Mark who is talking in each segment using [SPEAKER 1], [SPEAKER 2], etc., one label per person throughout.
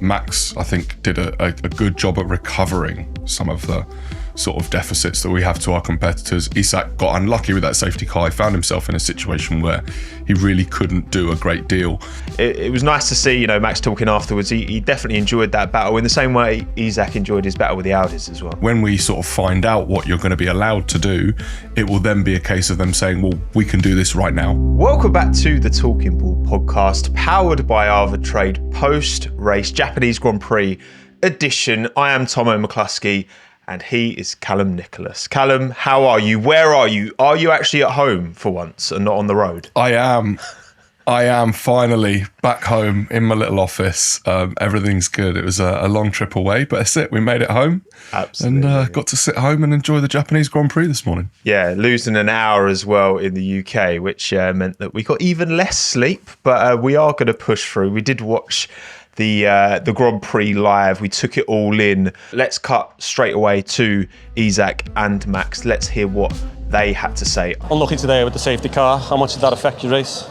[SPEAKER 1] Max, I think, did a good job at recovering some of the sort of deficits that we have to our competitors. Isack got unlucky with that safety car. He found himself in a situation where he really couldn't do a great deal.
[SPEAKER 2] It was nice to see, Max talking afterwards. He definitely enjoyed that battle in the same way Isack enjoyed his battle with the Audis as well.
[SPEAKER 1] When we sort of find out what you're going to be allowed to do, it will then be a case of them saying, well, we can do this right now.
[SPEAKER 2] Welcome back to the Talking Ball podcast, powered by Arbitrade, post-race Japanese Grand Prix edition. I am Tommo McCluskey, and he is Calum Nicholas. Calum, how are you? Where are you? Are you actually at home for once and not on the road?
[SPEAKER 1] I am finally back home in my little office. Everything's good. It was a long trip away, but that's it. We made it home.
[SPEAKER 2] Absolutely.
[SPEAKER 1] And got to sit home and enjoy the Japanese Grand Prix this morning.
[SPEAKER 2] Yeah, losing an hour as well in the UK, which meant that we got even less sleep, but we are going to push through. We did watch the Grand Prix live. We took it all in. Let's cut straight away to Isack and Max. Let's hear what they had to say.
[SPEAKER 3] Unlucky today with the safety car. How much did that affect your race?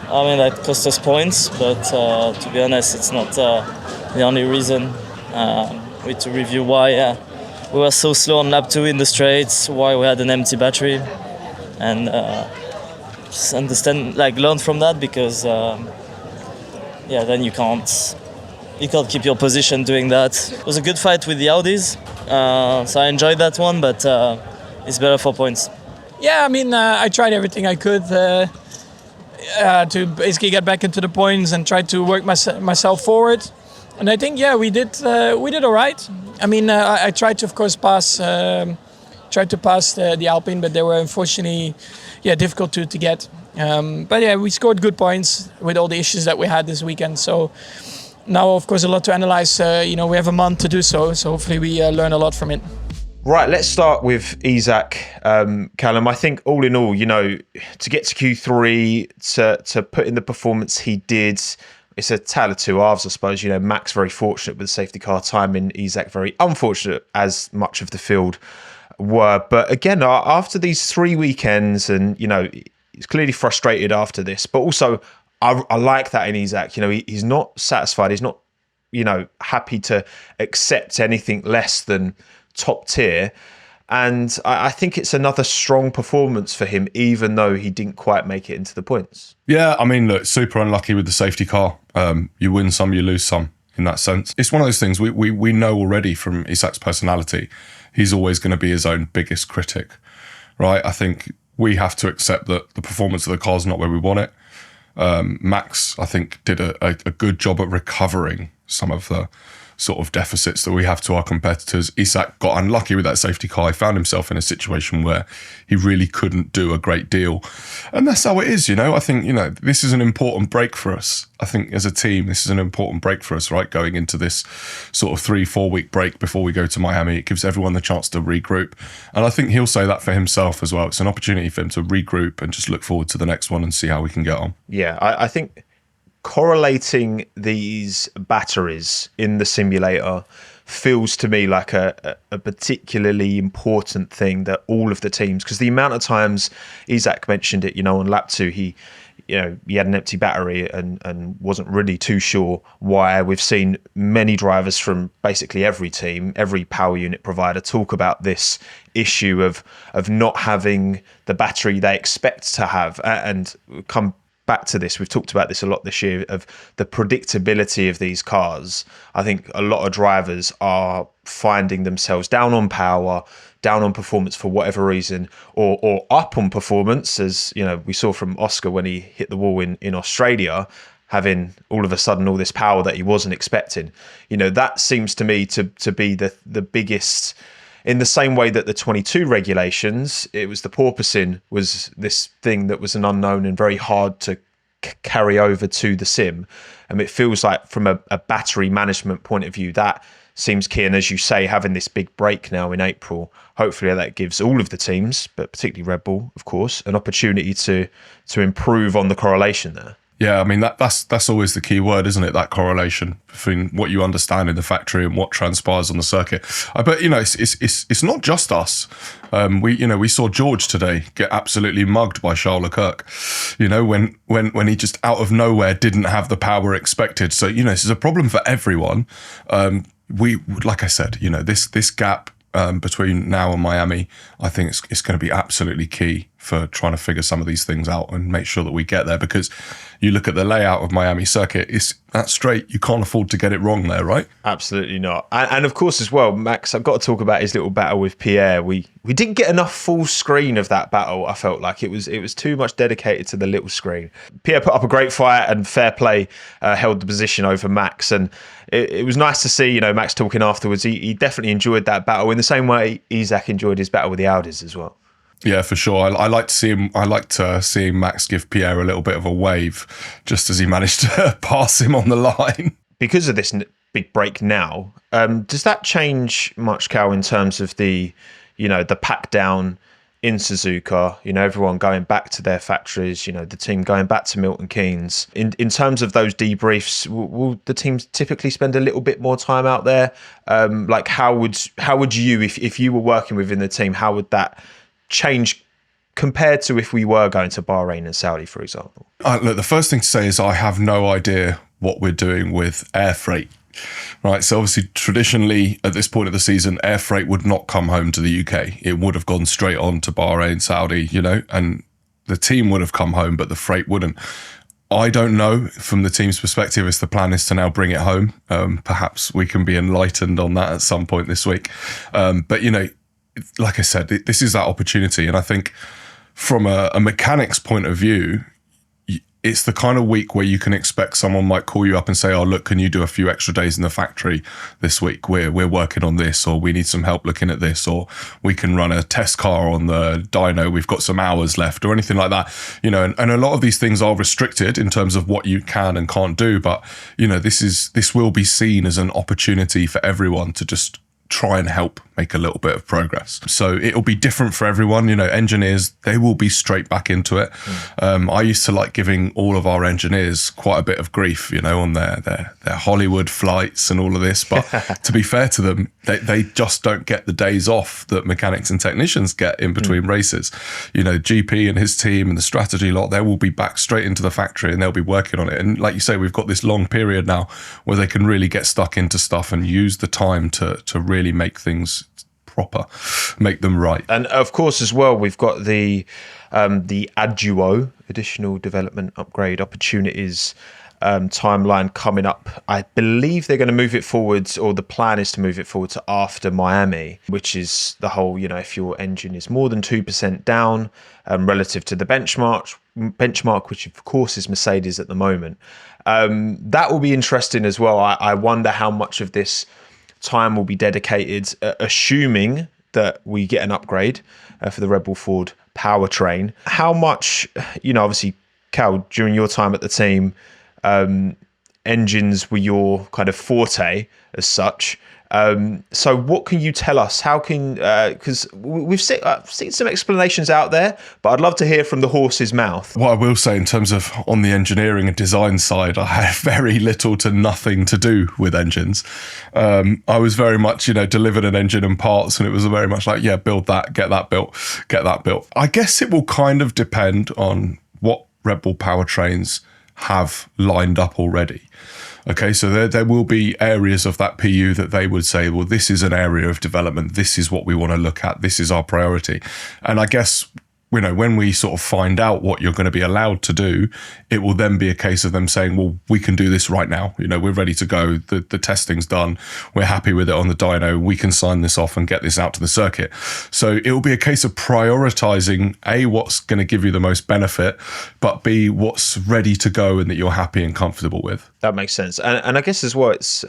[SPEAKER 4] I mean, that cost us points, but to be honest, it's not the only reason. We had to review why we were so slow on lap 2 in the straights, why we had an empty battery, and just understand, learn from that, because then you can't keep your position doing that. It was a good fight with the Audis, so I enjoyed that one, but it's better for points.
[SPEAKER 5] Yeah, I mean, I tried everything I could to basically get back into the points and try to work myself forward. And I think, we did all right. I mean, I tried to, of course, pass the Alpine, but they were unfortunately, difficult to get. But we scored good points with all the issues that we had this weekend. So now, of course, a lot to analyze. We have a month to do so. So hopefully we learn a lot from it.
[SPEAKER 2] Right, let's start with Isack, Calum. I think all in all, to get to Q3, to put in the performance he did, it's a tale of two halves, I suppose. Max very fortunate with the safety car timing, Isack very unfortunate, as much of the field were. But again, after these 3 weekends, and, he's clearly frustrated after this, but also I like that in Isack. He's not satisfied. He's not, happy to accept anything less than top tier, and I think it's another strong performance for him, even though he didn't quite make it into the points.
[SPEAKER 1] Yeah, I mean, look, super unlucky with the safety car. You win some, you lose some in that sense. It's one of those things we know already from Isack's personality. He's always going to be his own biggest critic, right? I think we have to accept that the performance of the car is not where we want it. Max, I think, did a good job at recovering some of the sort of deficits that we have to our competitors. Isack got unlucky with that safety car. He found himself in a situation where he really couldn't do a great deal. And that's how it is, I think, this is an important break for us. I think as a team, this is an important break for us, right? Going into this sort of 3-4 week break before we go to Miami, it gives everyone the chance to regroup. And I think he'll say that for himself as well. It's an opportunity for him to regroup and just look forward to the next one and see how we can get on.
[SPEAKER 2] Yeah, I think correlating these batteries in the simulator feels to me like a particularly important thing that all of the teams, because the amount of times Isack mentioned it, on lap 2, he had an empty battery and wasn't really too sure why. We've seen many drivers from basically every team, every power unit provider, talk about this issue of not having the battery they expect to have, and come back to this. We've talked about this a lot this year, of the predictability of these cars. I think a lot of drivers are finding themselves down on power, down on performance for whatever reason, or up on performance, as we saw from Oscar when he hit the wall in Australia, having all of a sudden all this power that he wasn't expecting. That seems to me to be the biggest. In the same way that the 22 regulations, it was the porpoising was this thing that was an unknown and very hard to carry over to the sim. And it feels like from a battery management point of view, that seems key. And as you say, having this big break now in April, hopefully that gives all of the teams, but particularly Red Bull, of course, an opportunity to improve on the correlation there.
[SPEAKER 1] Yeah, I mean that's always the key word, isn't it? That correlation between what you understand in the factory and what transpires on the circuit. But it's not just us. We saw George today get absolutely mugged by Charles Leclerc. When he just out of nowhere didn't have the power expected. So this is a problem for everyone. Like I said, this gap between now and Miami, I think it's going to be absolutely key for trying to figure some of these things out and make sure that we get there, because you look at the layout of Miami circuit, it's that straight. You can't afford to get it wrong there, right?
[SPEAKER 2] Absolutely not. And of course as well, Max, I've got to talk about his little battle with Pierre. We didn't get enough full screen of that battle. I felt like it was too much dedicated to the little screen. Pierre put up a great fight and fair play, held the position over Max, and it was nice to see, Max talking afterwards. He definitely enjoyed that battle in the same way Isack enjoyed his battle with the Audis as well.
[SPEAKER 1] Yeah, for sure. I like to see him. I liked seeing Max give Pierre a little bit of a wave, just as he managed to pass him on the line.
[SPEAKER 2] Because of this big break now, does that change much, Cal, in terms of the pack down in Suzuka? Everyone going back to their factories. The team going back to Milton Keynes. In terms of those debriefs, will the teams typically spend a little bit more time out there? Like how would you, if you were working within the team, how would that change compared to if we were going to Bahrain and Saudi, for example?
[SPEAKER 1] Look, the first thing to say is I have no idea what we're doing with air freight. Right, so obviously traditionally at this point of the season, air freight would not come home to the UK. It would have gone straight on to Bahrain, Saudi, and the team would have come home, but the freight wouldn't. I don't know from the team's perspective if the plan is to now bring it home. Perhaps we can be enlightened on that at some point this week. But like I said, this is that opportunity. And I think from a mechanics point of view, it's the kind of week where you can expect someone might call you up and say, oh, look, can you do a few extra days in the factory this week? We're working on this, or we need some help looking at this, or we can run a test car on the dyno. We've got some hours left, or anything like that. And a lot of these things are restricted in terms of what you can and can't do. But, this will be seen as an opportunity for everyone to just try and help make a little bit of progress. So it'll be different for everyone. Engineers, they will be straight back into it. I used to like giving all of our engineers quite a bit of grief, on their Hollywood flights and all of this. But to be fair to them, they just don't get the days off that mechanics and technicians get in between races. GP and his team and the strategy lot, they will be back straight into the factory and they'll be working on it. And like you say, we've got this long period now where they can really get stuck into stuff and use the time to really make things proper, make them right.
[SPEAKER 2] And of course as well, we've got the Adduo, additional development upgrade opportunities timeline coming up. I believe they're going to move it forwards, or the plan is to move it forward to after Miami, which is the whole, if your engine is more than 2% down relative to the benchmark, which of course is Mercedes at the moment. That will be interesting as well. I wonder how much of this time will be dedicated, assuming that we get an upgrade for the Red Bull Ford powertrain. How much, obviously, Cal, during your time at the team, engines were your kind of forte as such. So what can you tell us? How can, because we've seen some explanations out there, but I'd love to hear from the horse's mouth.
[SPEAKER 1] What I will say in terms of on the engineering and design side, I had very little to nothing to do with engines. I was very much, delivered an engine and parts, and it was very much like, yeah, build that, get that built. I guess it will kind of depend on what Red Bull powertrains have lined up already. Okay, so there will be areas of that PU that they would say, well, this is an area of development. This is what we want to look at. This is our priority. And I guess, when we sort of find out what you're going to be allowed to do, it will then be a case of them saying, well, we can do this right now. We're ready to go. The testing's done. We're happy with it on the dyno. We can sign this off and get this out to the circuit. So it will be a case of prioritizing A, what's going to give you the most benefit, but B, what's ready to go and that you're happy and comfortable with.
[SPEAKER 2] That makes sense. And I guess as well, it's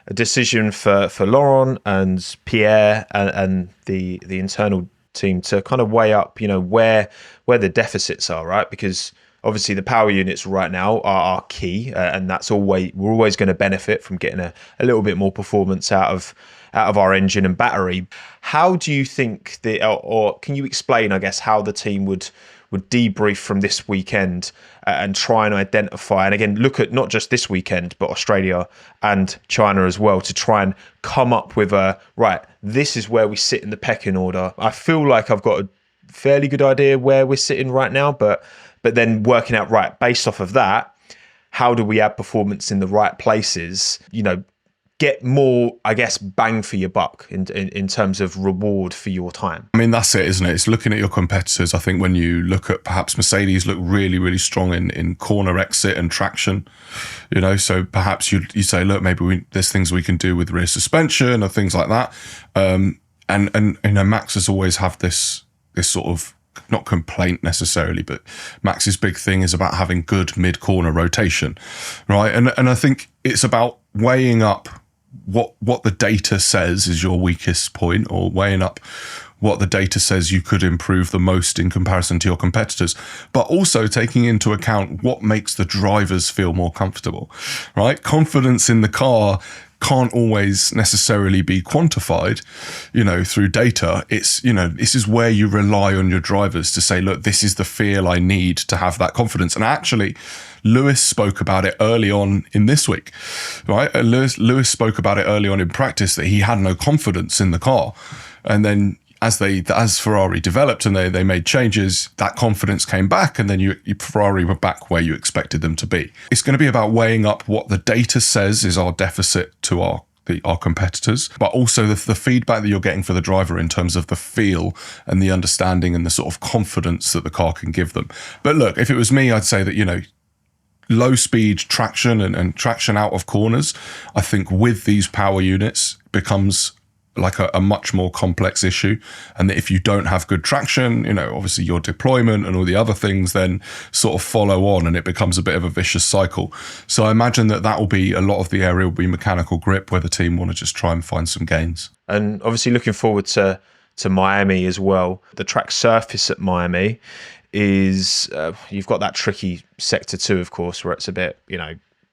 [SPEAKER 2] a decision for Laurent and Pierre and the internal team to kind of weigh up, where the deficits are, right? Because obviously the power units right now are key, and we're always going to benefit from getting a little bit more performance out of our engine and battery. How do you think or can you explain, I guess, how the team would would debrief from this weekend and try and identify, and again, look at not just this weekend, but Australia and China as well, to try and come up with right, this is where we sit in the pecking order. I feel like I've got a fairly good idea where we're sitting right now, but then working out, right, based off of that, how do we add performance in the right places, get more, I guess, bang for your buck in terms of reward for your time.
[SPEAKER 1] I mean, that's it, isn't it? It's looking at your competitors. I think when you look at perhaps Mercedes look really, really strong in corner exit and traction, so perhaps you say, look, maybe there's things we can do with rear suspension or things like that. And Max has always have this sort of, not complaint necessarily, but Max's big thing is about having good mid-corner rotation, right? And I think it's about weighing up what the data says is your weakest point, or weighing up what the data says you could improve the most in comparison to your competitors, but also taking into account what makes the drivers feel more comfortable, right? Confidence in the car can't always necessarily be quantified, through data. It's, this is where you rely on your drivers to say, look, this is the feel I need to have that confidence. And actually, Lewis spoke about it early on in this week, right? Lewis spoke about it early on in practice that he had no confidence in the car. And then as Ferrari developed and they made changes, that confidence came back, and then Ferrari were back where you expected them to be. It's going to be about weighing up what the data says is our deficit to our competitors, but also the feedback that you're getting for the driver in terms of the feel and the understanding and the sort of confidence that the car can give them. But look, if it was me, I'd say that, low speed traction and traction out of corners, I think with these power units becomes like a much more complex issue. And that if you don't have good traction, obviously your deployment and all the other things then sort of follow on, and it becomes a bit of a vicious cycle. So I imagine that will be a lot of the area will be mechanical grip, where the team want to just try and find some gains.
[SPEAKER 2] And obviously looking forward to Miami as well. The track surface at Miami is, you've got that tricky sector 2, of course, where it's a bit,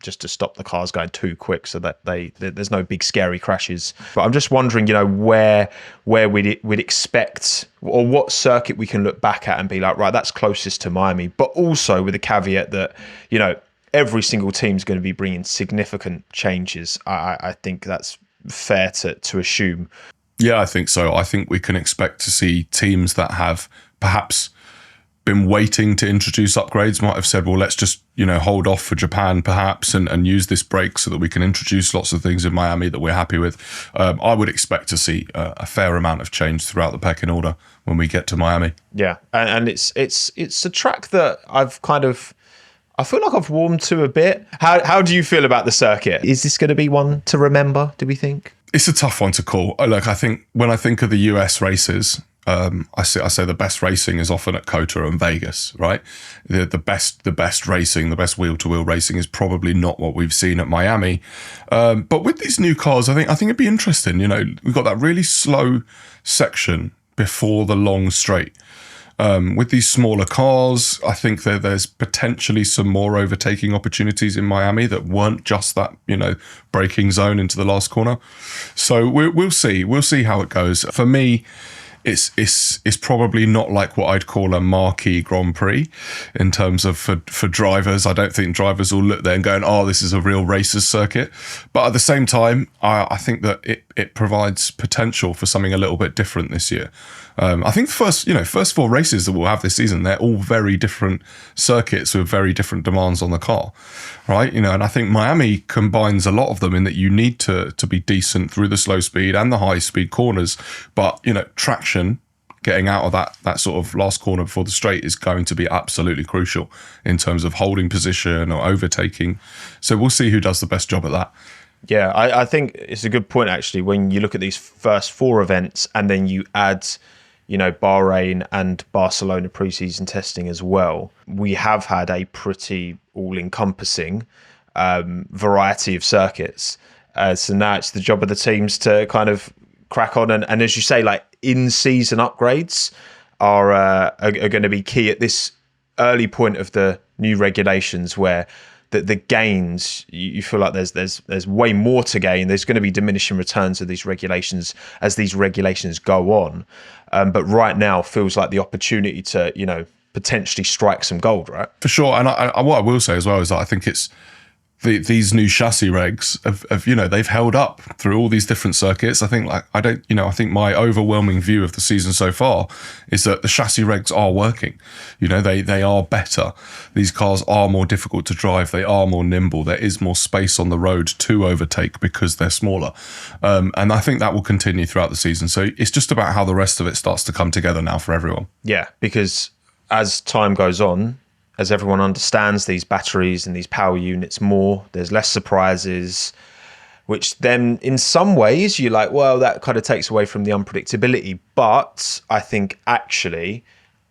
[SPEAKER 2] just to stop the cars going too quick, so that there's no big scary crashes. But I'm just wondering, where we'd expect, or what circuit we can look back at and be like, right, that's closest to Miami, but also with the caveat that, every single team's going to be bringing significant changes. I think that's fair to assume.
[SPEAKER 1] Yeah, I think so. I think we can expect to see teams that have perhaps been waiting to introduce upgrades might have said, well, let's just, hold off for Japan perhaps and use this break so that we can introduce lots of things in Miami that we're happy with. I would expect to see a fair amount of change throughout the pecking order when we get to Miami.
[SPEAKER 2] Yeah, and it's a track that I feel like I've warmed to a bit. How do you feel about the circuit? Is this going to be one to remember, do we think?
[SPEAKER 1] It's a tough one to call. Look, I think when I think of the US races, I say the best racing is often at COTA and Vegas, right? The best racing, the best wheel-to-wheel racing is probably not what we've seen at Miami. But with these new cars, I think it'd be interesting. We've got that really slow section before the long straight. With these smaller cars, I think there's potentially some more overtaking opportunities in Miami that weren't just that, braking zone into the last corner. So we'll see. We'll see how it goes. For me, it's probably not like what I'd call a marquee Grand Prix in terms of for drivers. I don't think drivers will look there and going, oh, this is a real racers circuit. But at the same time, I think that it provides potential for something a little bit different this year. I think the first 4 races that we'll have this season, they're all very different circuits with very different demands on the car, right? And I think Miami combines a lot of them in that you need to be decent through the slow speed and the high speed corners, but traction, getting out of that sort of last corner before the straight is going to be absolutely crucial in terms of holding position or overtaking. So we'll see who does the best job at that.
[SPEAKER 2] Yeah, I think it's a good point, actually, when you look at these first 4 events and then you add, Bahrain and Barcelona preseason testing as well. We have had a pretty all-encompassing variety of circuits. So now it's the job of the teams to kind of crack on. And as you say, like in-season upgrades are going to be key at this early point of the new regulations, where the gains, you feel like there's way more to gain. There's going to be diminishing returns of these regulations as these regulations go on. But right now feels like the opportunity to, potentially strike some gold, right?
[SPEAKER 1] For sure. And what I will say as well is that I think it's these new chassis regs have, you know, they've held up through all these different circuits. I think I think my overwhelming view of the season so far is that the chassis regs are working. You know, they are better. These cars are more difficult to drive. They are more nimble. There is more space on the road to overtake because they're smaller. And I think that will continue throughout the season. So it's just about how the rest of it starts to come together now for everyone.
[SPEAKER 2] Yeah, because as time goes on, as everyone understands these batteries and these power units more, there's less surprises, which then in some ways you're like, well, that kind of takes away from the unpredictability. But I think actually,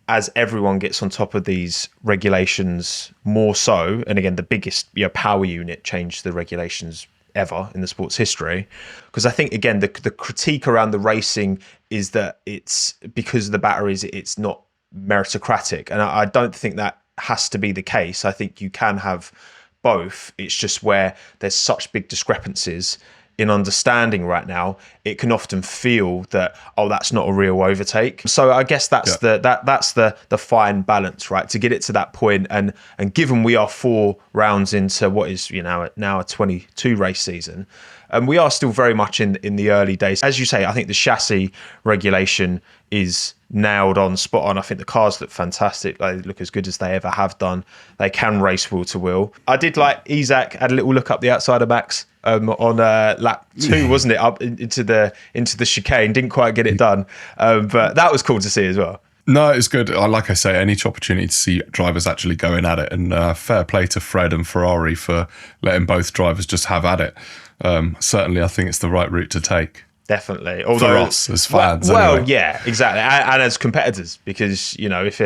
[SPEAKER 2] as everyone gets on top of these regulations more so, and again, the biggest power unit changed the regulations ever in the sport's history, because I think, again, the critique around the racing is that it's because of the batteries, it's not meritocratic. And I don't think that has to be the case. I think you can have both. It's just where there's such big discrepancies in understanding right now, it can often feel that, oh, that's not a real overtake. So I guess that's the fine balance, right? To get it to that point, and given we are 4 rounds into what is now a 22 race season, and we are still very much in the early days. As you say, I think the chassis regulation is nailed on, spot on. I think the cars look fantastic. They look as good as they ever have done. They can race wheel to wheel. I did like Isack had a little look up the outside of Max on lap 2, wasn't it? Up into the chicane. Didn't quite get it done, but that was cool to see as well.
[SPEAKER 1] No, it's good. Like I say, any opportunity to see drivers actually going at it, and fair play to Fred and Ferrari for letting both drivers just have at it. Certainly, I think it's the right route to take.
[SPEAKER 2] Definitely.
[SPEAKER 1] Although, for us as fans,
[SPEAKER 2] well,
[SPEAKER 1] anyway.
[SPEAKER 2] Yeah, exactly, and as competitors, because if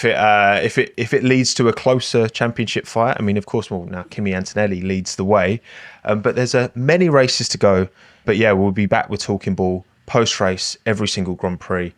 [SPEAKER 2] it leads to a closer championship fight, I mean, of course, now Kimi Antonelli leads the way, but there's many races to go. But yeah, we'll be back with Talking Ball post race every single Grand Prix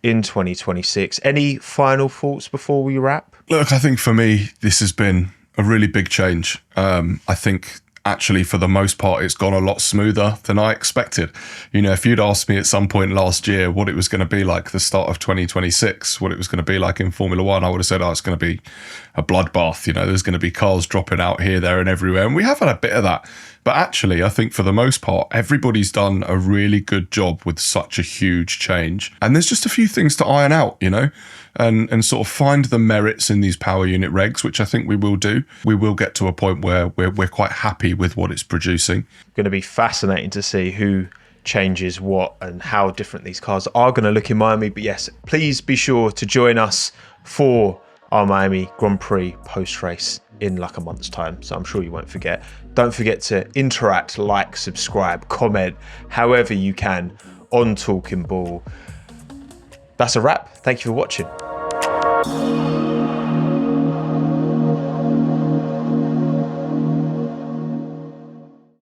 [SPEAKER 2] in 2026. Any final thoughts before we wrap?
[SPEAKER 1] Look, I think for me, this has been a really big change. I think actually, for the most part, it's gone a lot smoother than I expected. If you'd asked me at some point last year what it was going to be like the start of 2026, what it was going to be like in Formula One, I would have said, it's going to be a bloodbath. There's going to be cars dropping out here, there and everywhere. And we have had a bit of that. But actually, I think for the most part, everybody's done a really good job with such a huge change. And there's just a few things to iron out, and sort of find the merits in these power unit regs, which I think we will do. We will get to a point where we're quite happy with what it's producing.
[SPEAKER 2] Going to be fascinating to see who changes what and how different these cars are going to look in Miami. But yes, please be sure to join us for our Miami Grand Prix post-race in like a month's time. So I'm sure you won't forget. Don't forget to interact, like, subscribe, comment, however you can on Talking Ball. That's a wrap. Thank you for watching.